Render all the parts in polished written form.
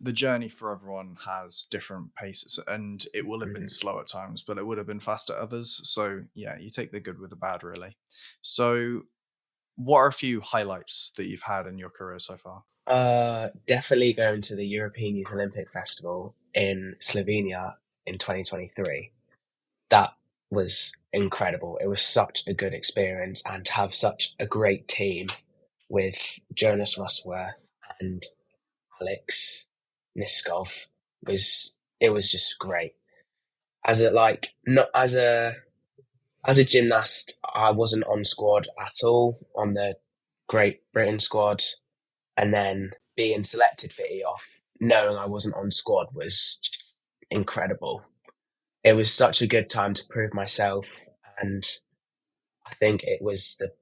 the journey for everyone has different paces, and it will have been slow at times, but it would have been fast at others. So yeah, you take the good with the bad, really. So, what are a few highlights that you've had in your career so far? Definitely going to the European Youth Olympic Festival in Slovenia in 2023. That was incredible. It was such a good experience, and to have such a great team with Jonas Russworth and Alex Niskov was just great. As a like not as a gymnast, I wasn't on squad at all on the Great Britain squad, and then being selected for EOF, knowing I wasn't on squad was just incredible. It was such a good time to prove myself, and I think it was the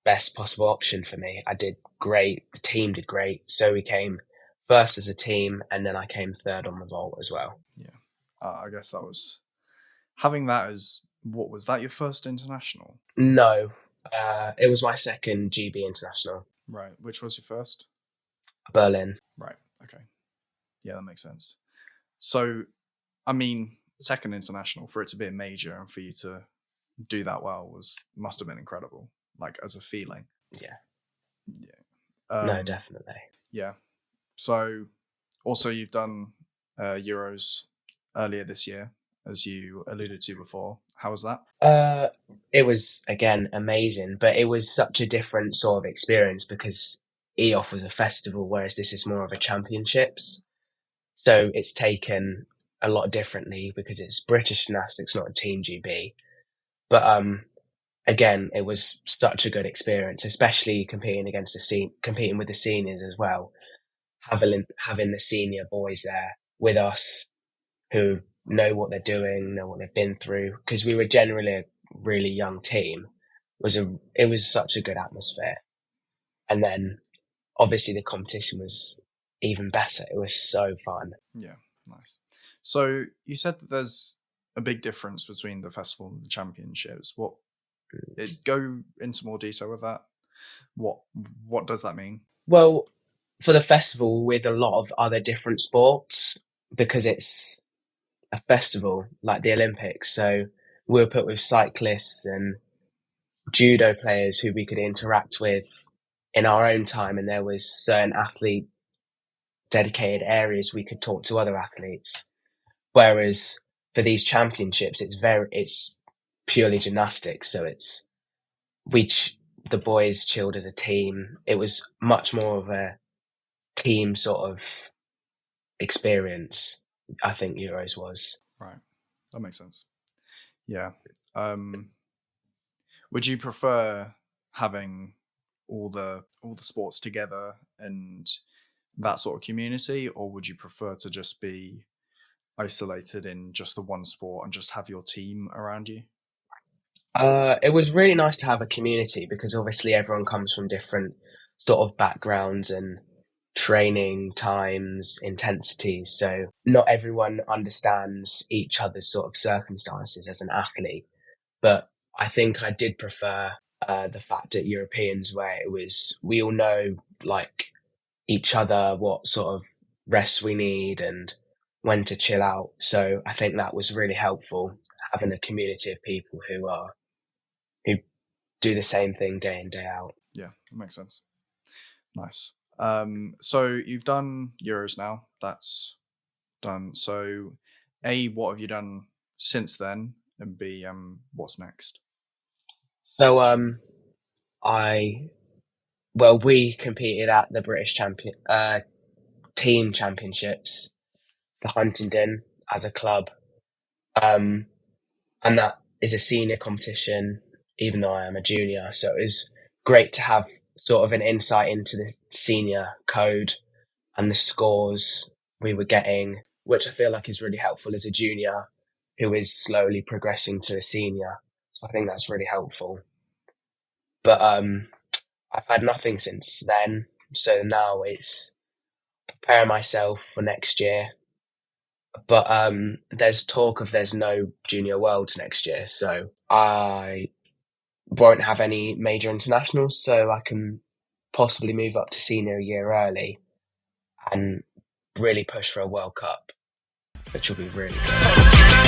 best possible option for me. I did great, the team did great, so we came first as a team, and then I came third on the vault as well. Yeah, I guess that was having that as what was that your first international? No, it was my second GB international, Right, which was your first? Berlin. Right, okay, yeah, that makes sense. So, I mean, second international for it to be a major and for you to do that well must have been incredible, like as a feeling. Yeah, Yeah. no, Um, definitely. yeah. So, also you've done Euros earlier this year, as you alluded to before. How was that? Uh, it was again amazing, but it was such a different sort of experience because EOF was a festival, whereas this is more of a championships. So it's taken a lot differently because it's British gymnastics, not a team GB. But again, it was such a good experience, especially competing with the seniors as well. Having the senior boys there with us who know what they're doing, know what they've been through, because we were generally a really young team. It was such a good atmosphere, and then obviously the competition was even better. It was so fun. Yeah, nice. So you said that there's a big difference between the festival and the championships. Go into more detail with that? What what does that mean? Well, for the festival with a lot of other different sports, because it's a festival like the Olympics, so we were put with cyclists and judo players who we could interact with in our own time, and there was certain athlete dedicated areas we could talk to other athletes. Whereas for these championships, it's purely gymnastics, so the boys chilled as a team. It was much more of a team sort of experience. I think Euros was. Right, that makes sense. Yeah. Um, would you prefer having all the sports together and that sort of community, or would you prefer to just be isolated in just the one sport and just have your team around you? It was really nice to have a community because obviously everyone comes from different sort of backgrounds and training times, intensities. So not everyone understands each other's sort of circumstances as an athlete. But I think I did prefer the fact at Europeans where it was we all know like each other, what sort of rest we need and when to chill out. So I think that was really helpful having a community of people who do the same thing day in day out. Yeah, that makes sense. Nice. So you've done Euros now. That's done. So, A, what have you done since then? And B, what's next? So I we competed at the British champion team championships for Huntingdon as a club, um, and that is a senior competition. Even though I am a junior, so it was great to have sort of an insight into the senior code and the scores we were getting, which I feel like is really helpful as a junior who is slowly progressing to a senior. So I think that's really helpful. But I've had nothing since then, so now it's preparing myself for next year. But there's talk of there's no junior worlds next year, so I won't have any major internationals, so I can possibly move up to senior a year early and really push for a World Cup, which will be really good.